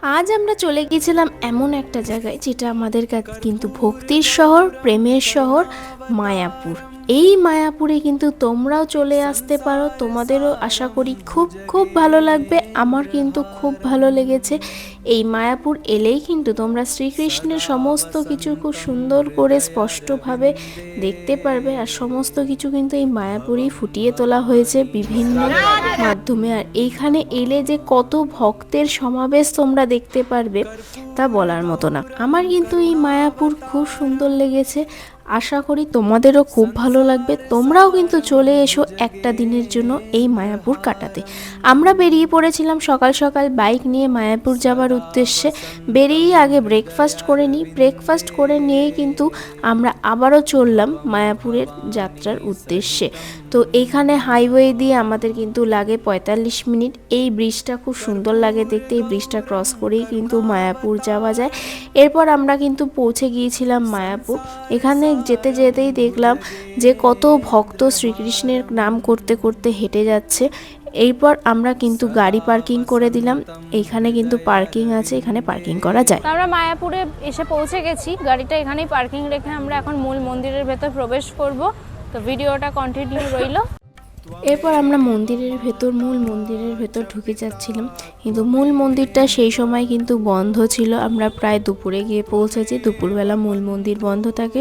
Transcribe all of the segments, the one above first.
আজ আমরা চলে গিয়েছিলাম এমন একটা জায়গায় যেটা আমাদের কাছে কিন্তু ভক্তির শহর, প্রেমের শহর, মায়াপুর। এই মায়াপুরে কিন্তু তোমরাও চলে আসতে পারো, তোমাদেরও আশা করি খুব খুব ভালো লাগবে। আমার কিন্তু খুব ভালো লেগেছে। এই মায়াপুর এলেই কিন্তু তোমরা শ্রীকৃষ্ণের সমস্ত কিছু খুব সুন্দর করে স্পষ্টভাবে দেখতে পারবে। আর সমস্ত কিছু কিন্তু এই মায়াপুরেই ফুটিয়ে তোলা হয়েছে বিভিন্ন মাধ্যমে। আর এইখানে এলে যে কত ভক্তের সমাবেশ তোমরা দেখতে পারবে তা বলার মতো না। আমার কিন্তু এই মায়াপুর খুব সুন্দর লেগেছে, আশা করি তোমাদেরও খুব ভালো লাগবে। তোমরাও কিন্তু চলে এসো একটা দিনের জন্য এই মায়াপুর কাটাতে। আমরা বেরিয়ে পড়েছিলাম সকাল সকাল বাইক নিয়ে মায়াপুর যাওয়ার উদ্দেশ্যে। বেরিয়েই আগে ব্রেকফাস্ট করে নিই, ব্রেকফাস্ট করে নিয়েই কিন্তু আমরা আবারও চললাম মায়াপুরের যাত্রার উদ্দেশ্যে। তো এইখানে হাইওয়ে দিয়ে আমাদের কিন্তু লাগে 45 মিনিট। এই ব্রিজটা খুব সুন্দর লাগে দেখতে, এই ব্রিজটা ক্রস করেই কিন্তু মায়াপুর যাওয়া যায়। এরপর আমরা কিন্তু পৌঁছে গিয়েছিলাম মায়াপুর। এখানে যেতে যেতেই দেখলাম যে কত ভক্ত শ্রীকৃষ্ণের নাম করতে করতে হেঁটে যাচ্ছে। এরপর আমরা কিন্তু গাড়ি পার্কিং করে দিলাম। এইখানে কিন্তু পার্কিং আছে, এখানে পার্কিং করা যায়। আমরা মায়াপুরে এসে পৌঁছে গেছি, গাড়িটা এখানেই পার্কিং রেখে আমরা এখন মূল মন্দিরের ভেতর প্রবেশ করব। তো ভিডিওটা কন্টিনিউ রইল। এরপর আমরা মূল মন্দিরের ভেতর ঢুকে যাচ্ছিলাম, কিন্তু মূল মন্দিরটা সেই সময় কিন্তু বন্ধ ছিল। আমরা প্রায় দুপুরে গিয়ে পৌঁছেছি, দুপুরবেলা মূল মন্দির বন্ধ থাকে।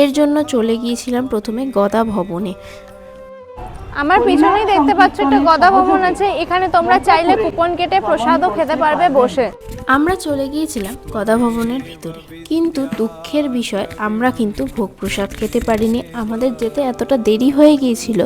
এর জন্য চলে গিয়েছিলাম প্রথমে গদা ভবনে। আমার পিছনেই দেখতে পাচ্ছ একটা গদা ভবন আছে, এখানে তোমরা চাইলে কুপন কেটে প্রসাদও খেতে পারবে বসে। আমরা চলে গিয়েছিলাম গদা ভবনের ভিতরে, কিন্তু দুঃখের বিষয় আমরা কিন্তু ভোগ প্রসাদ খেতে পারিনি। আমাদের যেতে এতটা দেরি হয়ে গিয়েছিল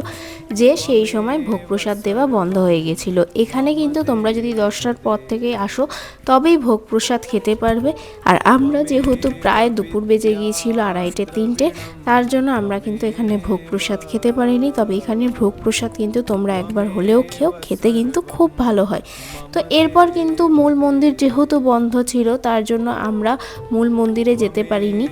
যে সেই সময় ভোগ প্রসাদ দেওয়া বন্ধ হয়ে গেছিল। এখানে কিন্তু তোমরা যদি 10টার পর থেকে আসো তবেই ভোগ প্রসাদ খেতে পারবে। আর আমরা যেহেতু প্রায় দুপুর বেজে গিয়েছিল 2:30 3টে, তার জন্য আমরা কিন্তু এখানে ভোগ প্রসাদ খেতে পারিনি। তবে এখানে ভোগ প্রসাদ কিন্তু তোমরা একবার হলেও খেতে কিন্তু খুব ভালো হয়। তো এরপর কিন্তু মূল মন্দির যেহেতু বন্ধ ছিল তার জন্য আমরা মূল মন্দিরে যেতে পারিনি।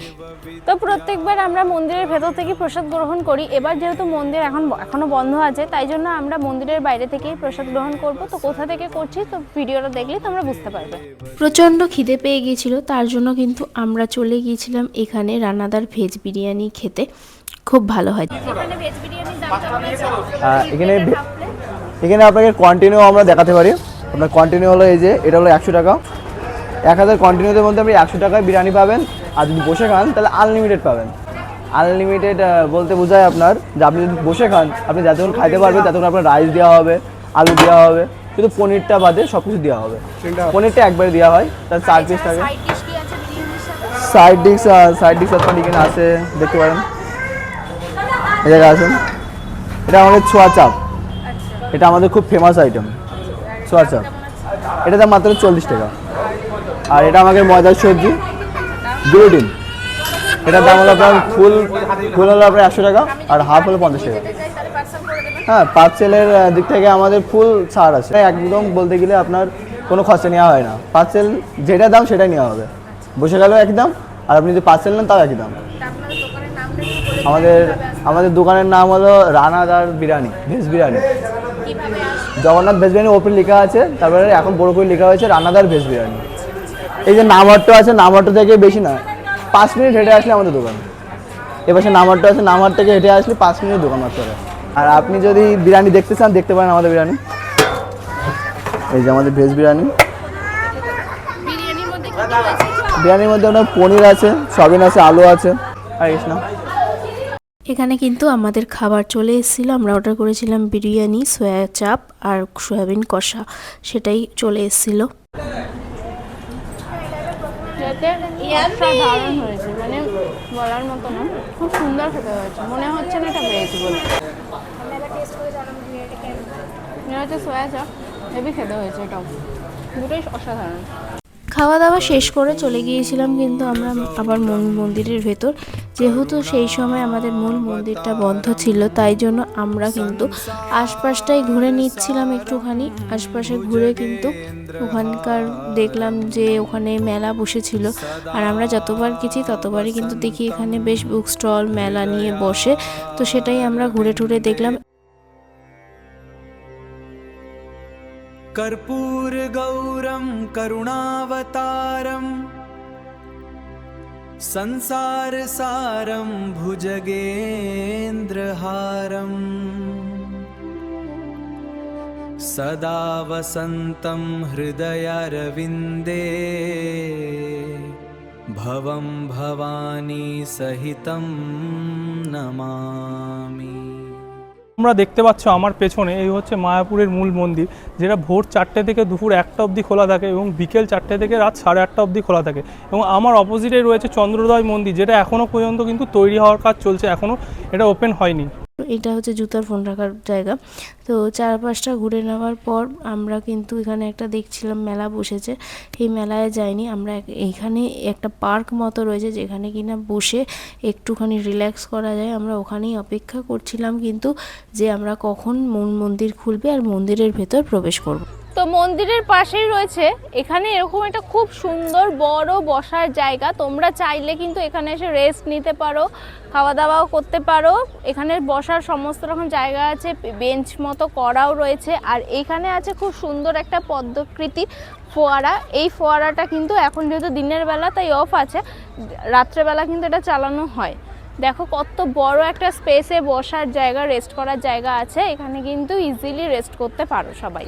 তো প্রত্যেকবার আমরা মন্দিরের ভেতর থেকে প্রসাদ গ্রহণ করি, এবার যেহেতু মন্দির এখনো বন্ধ আছে তাই জন্য আমরা মন্দিরের বাইরে থেকেই প্রসাদ গ্রহণ করব। তো কোথা থেকে করছি তো ভিডিওটা দেখলে তোমরা বুঝতে পারবে। প্রচণ্ড খিদে পেয়ে গিয়েছিল, তার জন্য কিন্তু আমরা চলে গিয়েছিলাম এখানে রানাদার ভেজ বিরিয়ানি খেতে। খুব ভালো হয় এখানে ভেজ বিরিয়ানির দামটা বলেছে এখানে আপনাকে কন্টিনিউ আমরা দেখাতে পারি। আপনার কন্টিনিউ হলো এই যে এটা হলো 100 টাকা। 1000 কন্টিনিউদের মধ্যে আপনি 100 টাকায় বিরিয়ানি পাবেন। আর যদি বসে খান তাহলে আনলিমিটেড পাবেন। আনলিমিটেড বলতে বোঝায় আপনার যে আপনি যদি বসে খান আপনি যতক্ষণ খাইতে পারবেন ততক্ষণ আপনার রাইস দেওয়া হবে, আলু দেওয়া হবে, কিন্তু পনিরটা বাদে সব কিছু দেওয়া হবে। পনিরটা একবারে দেওয়া হয়, তার 4 পিস থাকে। সাইড ডিশ আপনার এখানে আছে, দেখতে পারেন এই জায়গায় আসুন। এটা আমাদের ছোয়া চাপ, এটা আমাদের খুব ফেমাস আইটেম ছোয়া চাপ। এটা দাম মাত্র 40 টাকা। আর এটা আমাদের ময়দার সবজি গ্লুটিন, এটার দাম হলো আপনার ফুল হলো আপনার 100 টাকা আর হাফ হলো 50 টাকা। হ্যাঁ, পার্সেলের দিক থেকে আমাদের ফুল ছাড় আছে, একদম বলতে গেলে আপনার কোনো খরচা নেওয়া হয় না। পার্সেল যেটা দাম সেটাই নেওয়া হবে, বসে গেলেও একই দাম, আর আপনি যদি পার্সেল নেন তাও একই দাম। আমাদের দোকানের নাম হলো রানাদার বিরিয়ানি, ভেজ বিরিয়ানি। জগন্নাথ ভেজ বিরিয়ানি ওপরে লেখা আছে, তারপরে এখন বড় করে লেখা হয়েছে রানাদার ভেজ বিরিয়ানি। এই যে নামহাট্টা আছে, নামহাট্টা থেকে বেশি না 5 মিনিট হেঁটে আসলে আমাদের দোকান। এবার সে নামহাট্টা আছে, নামহাট থেকে হেঁটে আসলে 5 মিনিট দোকান মাত্র। আর আপনি যদি বিরিয়ানি দেখতে চান দেখতে পারেন আমাদের বিরিয়ানি। এই যে আমাদের ভেজ বিরিয়ানি। বিরিয়ানির মধ্যে আপনার পনির আছে, সয়াবিন আছে, আলু আছে, আর কিছু না। এখানে কিন্তু আমাদের খাবার চলে এসেছিলো। আমরা অর্ডার করেছিলাম বিরিয়ানি, সয়া চাপ আর সয়াবিন কষা, সেটাই চলে এসেছিলো। অসাধারণ হয়েছে, মানে বলার মতো না, খুব সুন্দর খেতে হয়েছে। মনে হচ্ছে না এটা ভেজ বলে। এটা হচ্ছে সয়া চাপ, হেভি খেতে হয়েছে, এটাও দুটোই অসাধারণ। খাওয়া দাওয়া শেষ করে চলে গিয়েছিলাম কিন্তু আমরা আবার মূল মন্দিরের ভেতর। যেহেতু সেই সময় আমাদের মূল মন্দিরটা বন্ধ ছিল তাই জন্য আমরা কিন্তু আশপাশটাই ঘুরে নিচ্ছিলাম একটুখানি। আশপাশে ঘুরে কিন্তু ওখানকার দেখলাম যে ওখানে মেলা বসেছিল। আর আমরা যতবার গেছি ততবারই কিন্তু দেখি এখানে বেশ বুক স্টল মেলা নিয়ে বসে, তো সেটাই আমরা ঘুরে টুরে দেখলাম। कर्पूरगौरं करुणावतारं संसारसारं भुजगेन्द्रहारं सदा वसन्तं हृदयारविन्दे भवं भवानी सहितं नमामि। তোমরা দেখতে পাচ্ছ আমার পেছনে এই হচ্ছে মায়াপুরের মূল মন্দির, যেটা ভোর 4টে থেকে দুপুর 1টা অবধি খোলা থাকে এবং বিকেল 4টে থেকে রাত 8:30 অবধি খোলা থাকে। এবং আমার অপোজিটে রয়েছে চন্দ্রোদয় মন্দির, যেটা এখনও পর্যন্ত কিন্তু তৈরি হওয়ার কাজ চলছে, এখনও এটা ওপেন হয়নি। এটা হচ্ছে জুতার ফোন রাখার জায়গা। তো চারপাশটা ঘুরে নেওয়ার পর আমরা কিন্তু এখানে একটা দেখছিলাম মেলা বসেছে, এই মেলায় যাইনি আমরা। এইখানে একটা পার্ক মতো রয়েছে যেখানে কিনা বসে একটুখানি রিল্যাক্স করা যায়, আমরা ওখানেই অপেক্ষা করছিলাম কিন্তু যে আমরা কখন মূল মন্দির খুলবে আর মন্দিরের ভেতর প্রবেশ করব। তো মন্দিরের পাশেই রয়েছে এখানে এরকম একটা খুব সুন্দর বড় বসার জায়গা। তোমরা চাইলে কিন্তু এখানে এসে রেস্ট নিতে পারো, খাওয়া দাওয়াও করতে পারো। এখানে বসার সমস্ত রকম জায়গা আছে, বেঞ্চ মতো করাও রয়েছে। আর এখানে আছে খুব সুন্দর একটা পদ্মাকৃতি ফোয়ারা। এই ফোয়ারাটা কিন্তু এখন যেহেতু দিনের বেলা তাই অফ আছে, রাত্রেবেলা কিন্তু এটা চালানো হয়। দেখো কত বড় একটা স্পেসে বসার জায়গা, রেস্ট করার জায়গা আছে। এখানে কিন্তু ইজিলি রেস্ট করতে পারো সবাই।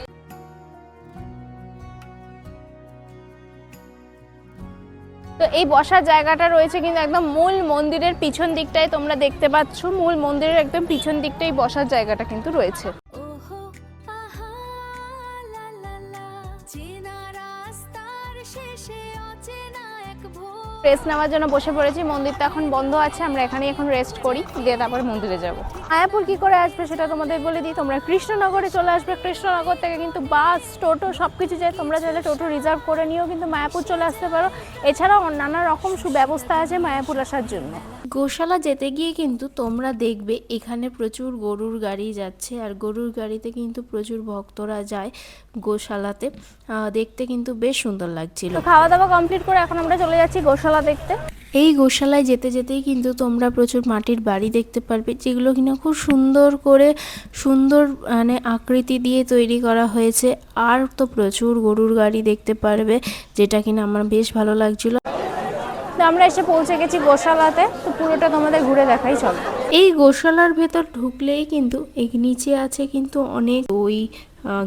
তো এই বসার জায়গাটা রয়েছে কিন্তু একদম মূল মন্দিরের পিছন দিকটায়, তোমরা দেখতে পাচ্ছ মূল মন্দিরের একদম পিছন দিকটাই বসার জায়গাটা কিন্তু রয়েছে। রেস্ট নেওয়ার জন্য বসে পড়েছি। মন্দিরটা এখন বন্ধ আছে, আমরা এখানে এখন রেস্ট করি, দিয়ে তারপরে মন্দিরে যাব। মায়াপুর কি করে আসবে সেটা তোমাদের বলে দিই। তোমরা কৃষ্ণনগরে চলে আসবে, কৃষ্ণনগর থেকে কিন্তু বাস, টোটো সব কিছু যায়। তোমরা চাইলে টোটো রিজার্ভ করে নিয়েও কিন্তু মায়াপুর চলে আসতে পারো। এছাড়াও নানা রকম সুব্যবস্থা আছে মায়াপুর আসার জন্য। গোশালা যেতে গিয়ে কিন্তু তোমরা দেখবে এখানে প্রচুর গরুর গাড়ি যাচ্ছে, আর গরুর গাড়িতে কিন্তু প্রচুর ভক্তরা যায় গোশালাতে। দেখতে কিন্তু বেশ সুন্দর লাগছিল। তো খাওয়া দাওয়া কমপ্লিট করে এখন আমরা চলে যাচ্ছি গোশালা দেখতে। এই গোশালায় যেতে যেতেই কিন্তু তোমরা প্রচুর মাটির বাড়ি দেখতে পারবে, যেগুলো কিনা খুব সুন্দর করে সুন্দর মানে আকৃতি দিয়ে তৈরি করা হয়েছে। আর তো প্রচুর গরুর গাড়ি দেখতে পারবে, যেটা কিনা আমার বেশ ভালো লাগছিল। তো আমরা এসে পৌঁছে গেছি গোশালাতে, তো পুরোটা তোমাদের ঘুরে দেখাই চলো। এই গোশালার ভেতর ঢুকলেই কিন্তু এই নিচে আছে কিন্তু অনেক দই,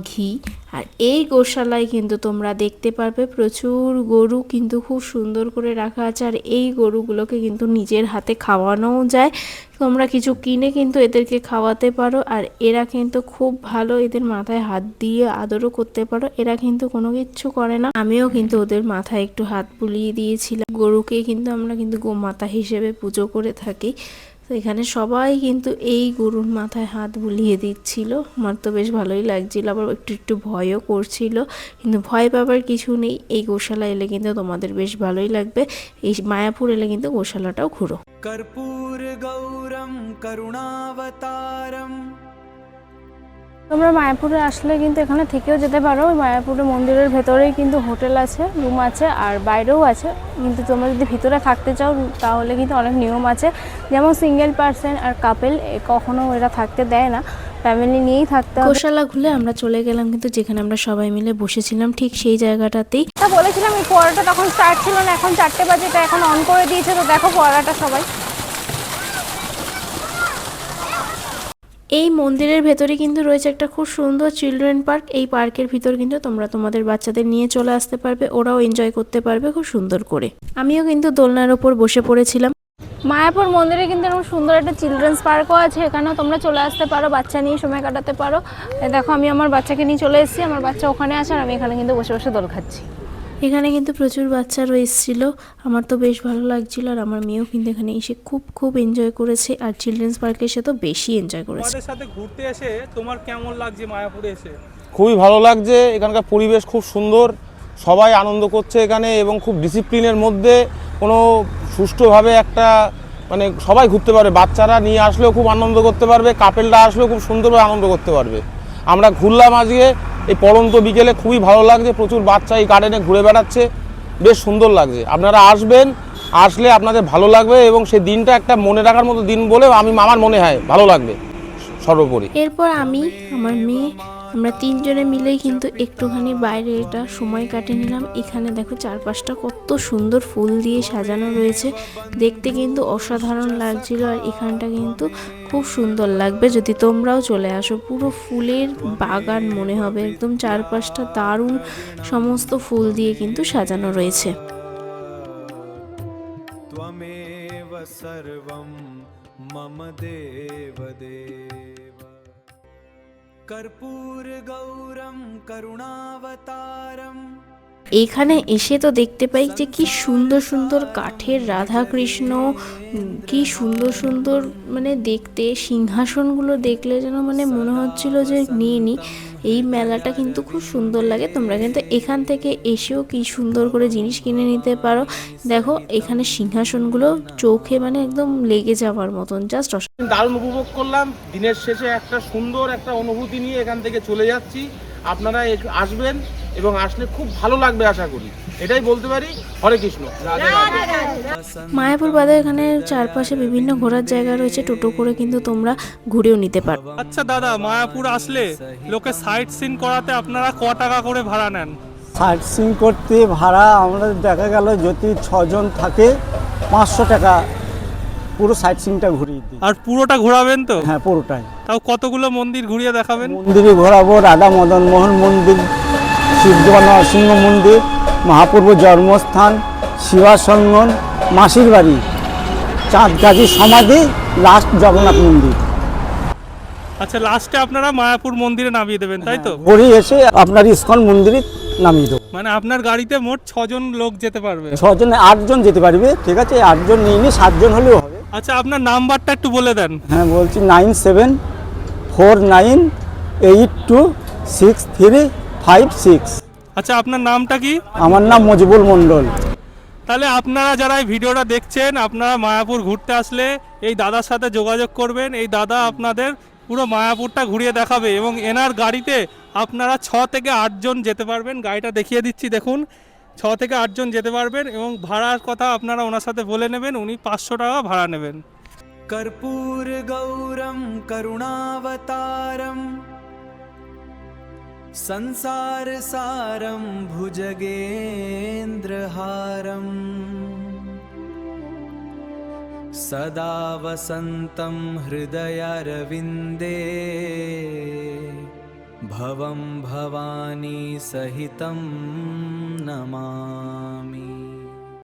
ঘি। আর এই গোশালায় কিন্তু তোমরা দেখতে পারবে প্রচুর গরু কিন্তু খুব সুন্দর করে রাখা আছে। আর এই গরুগুলোকে কিন্তু নিজের হাতে খাওয়ানোও যায়, তোমরা কিছু কিনে কিন্তু এদেরকে খাওয়াতে পারো। আর এরা কিন্তু খুব ভালো, এদের মাথায় হাত দিয়ে আদরও করতে পারো। এরা কিন্তু কোনো কিচ্ছু করে না। আমিও কিন্তু ওদের মাথায় একটু হাত বুলিয়ে দিয়েছিলাম। গরুকে কিন্তু আমরা কিন্তু গোমাতা হিসেবে পুজো করে থাকি। তো এখানে সবাই কিন্তু এই গরুর মাথায় হাত বুলিয়ে দিচ্ছিল। আমার তো বেশ ভালোই লাগছিল, আবার একটু একটু ভয়ও করছিল, কিন্তু ভয় পাবার কিছু নেই। এই গোশালা এলে কিন্তু তোমাদের বেশ ভালোই লাগবে। এই মায়াপুর এলে কিন্তু গোশালাটাও ঘুরো। कर्पूरगौरं करुणावतारं তোমরা মায়াপুরে আসলে কিন্তু এখানে থেকেও যেতে পারো। মায়াপুরে মন্দিরের ভেতরেই কিন্তু হোটেল আছে, রুম আছে, আর বাইরেও আছে। কিন্তু তোমরা যদি ভিতরে থাকতে চাও তাহলে কিন্তু অনেক নিয়ম আছে, যেমন সিঙ্গেল পার্সন আর কাপেল কখনো এরা থাকতে দেয় না, ফ্যামিলি নিয়েই থাকতে হবে। গোশালা ঘুরে আমরা চলে গেলাম কিন্তু যেখানে আমরা সবাই মিলে বসেছিলাম ঠিক সেই জায়গাটাতেই। তা বলেছিলাম এই ফোয়ারাটা তখন স্টার্ট ছিল না, এখন 4টে বাজে, এটা এখন অন করে দিয়েছে। তো দেখো ফোয়ারাটা সবাই। এই মন্দিরের ভেতরে কিন্তু রয়েছে একটা খুব সুন্দর চিলড্রেন পার্ক। এই পার্কের ভিতর কিন্তু তোমরা তোমাদের বাচ্চাদের নিয়ে চলে আসতে পারবে, ওরাও এনজয় করতে পারবে খুব সুন্দর করে। আমিও কিন্তু দোলনার ওপর বসে পড়েছিলাম। মায়াপুর মন্দিরে কিন্তু এরকম সুন্দর একটা চিলড্রেন্স পার্কও আছে, এখানেও তোমরা চলে আসতে পারো, বাচ্চা নিয়ে সময় কাটাতে পারো। দেখো আমি আমার বাচ্চাকে নিয়ে চলে এসেছি, আমার বাচ্চা ওখানে আছে আর আমি এখানে কিন্তু বসে বসে দোল খাচ্ছি। এখানে কিন্তু প্রচুর বাচ্চারা এসেছিল, আমার তো বেশ ভালো লাগছিল। আর আমার মেয়েও কিন্তু এখানে এসে খুব এনজয় করেছে, আর চিলড্রেন্স পার্কে এসে তো বেশি এনজয় করেছে। তোমাদের সাথে ঘুরতে এসে তোমার কেমন লাগছে মায়াপুরে এসে? খুবই ভালো লাগছে, এখানকার পরিবেশ খুব সুন্দর, সবাই আনন্দ করছে এখানে এবং খুব ডিসিপ্লিনের মধ্যে কোনো সুষ্ঠুভাবে একটা মানে সবাই ঘুরতে পারবে। বাচ্চারা নিয়ে আসলেও খুব আনন্দ করতে পারবে, কাপেলরা আসলেও খুব সুন্দরভাবে আনন্দ করতে পারবে। আমরা ঘুরলাম আজকে এই পড়ন্ত বিকেলে, খুবই ভালো লাগছে। প্রচুর বাচ্চা এই গার্ডেনে ঘুরে বেড়াচ্ছে, বেশ সুন্দর লাগছে। আপনারা আসবেন, আসলে আপনাদের ভালো লাগবে এবং সেই দিনটা একটা মনে রাখার মতো দিন বলে আমার মনে হয় ভালো লাগবে সর্বোপরি। এরপর আমি, আমার মেয়ে, আমরা তিনজনে মিলেই কিন্তু একটুখানি বাইরে এটা সময় কাটিয়ে নিলাম। এখানে দেখো চারপাশটা কত সুন্দর ফুল দিয়ে সাজানো রয়েছে, দেখতে কিন্তু অসাধারণ লাগছিল। আর এখানটা কিন্তু খুব সুন্দর লাগবে যদি তোমরাও চলে আসো, পুরো ফুলের বাগান মনে হবে একদম, চারপাশটা দারুণ সমস্ত ফুল দিয়ে কিন্তু সাজানো রয়েছে। त्वमेव सर्वं मम देवदेव कर्पूरगौरं करुणावतारम्। এখানে এসে তো দেখতে পাই যে কি সুন্দর সুন্দর কাঠের রাধা কৃষ্ণ, কি সুন্দর সুন্দর মানে দেখতে সিংহাসনগুলো দেখলে যেন মানে মনে হচ্ছিল যে নিয়ে নিই। এই মেলাটা কিন্তু খুব সুন্দর লাগে, তোমরা কিন্তু এখান থেকে এসেও কি সুন্দর করে জিনিস কিনে নিতে পারো। দেখো এখানে সিংহাসনগুলো চোখে মানে একদম লেগে যাওয়ার মতন, জাস্ট দারুণ উপভোগ করলাম। দিনের শেষে একটা সুন্দর একটা অনুভূতি নিয়ে এখান থেকে চলে যাচ্ছি। আপনারা আসবেন এবং আসলে খুব ভালো লাগবে আশা করি, এটাই বলতে পারি। হরে কৃষ্ণ, রাধে রাধে। মায়াপুর বাদে এখানে চারপাশে বিভিন্ন ঘোরার জায়গা রয়েছে, টোটো করে কিন্তু তোমরা ঘুরেও নিতে পারো। আচ্ছা দাদা, মায়াপুর আসলে লোকে সাইট সিন করাতে আপনারা ক টাকা করে ভাড়া নেন? সাইট সিন করতে ভাড়া আমরা দেখা গেল যদি 6 জন থাকে 500 টাকা পুরো সাইট সিনটা ঘুরিয়ে দিই। আর পুরোটা ঘোরাবেন তো? হ্যাঁ পুরোটাই। তাও কতগুলো মন্দির ঘুরিয়ে দেখাবেন? মন্দিরে ঘোরাবো রাধা মদন মোহন মন্দির, শিবদেবা নরসিংহ মন্দির, মহাপ্রভু জন্মস্থান, শিবাসঙ্গন, মাসির বাড়ি, চাঁদগাছি সমাধি, লাস্ট জগন্নাথ মন্দির। আচ্ছা, লাস্টে আপনারা মায়াপুর মন্দিরে নামিয়ে দেবেন, তাই তো? ঘুরে এসে আপনার ইস্কন মন্দিরে নামিয়ে দেবো। মানে আপনার গাড়িতে মোট 6 জন লোক যেতে পারবে? 6 জন 8 জন যেতে পারবে, ঠিক আছে? 8 জন নিয়ে নিই, 7 জন হলেও হবে। আচ্ছা, আপনার নাম্বারটা একটু বলে দেন। হ্যাঁ বলছি 9749826356। আচ্ছা, আপনার নামটা কি? আমার নাম মজিবুল মণ্ডল। তাহলে আপনারা যারা এই ভিডিওটা দেখছেন, আপনারা মায়াপুর ঘুরতে আসলে এই দাদার সাথে যোগাযোগ করবেন। এই দাদা আপনাদের পুরো মায়াপুরটা ঘুরিয়ে দেখাবে এবং এনার গাড়িতে আপনারা 6 থেকে 8 জন যেতে পারবেন। গাড়িটা দেখিয়ে দিচ্ছি, দেখুন 6 থেকে 8 জন যেতে পারবেন এবং ভাড়ার কথা আপনারা ওনার সাথে বলে নেবেন, উনি 500 টাকা ভাড়া নেবেন। कर्पूरगौरं करुणावतारं संसारसारं भुजगेन्द्रहारं सदा वसन्तं हृदयारविन्दे भवं भवानी सहितं नमामि।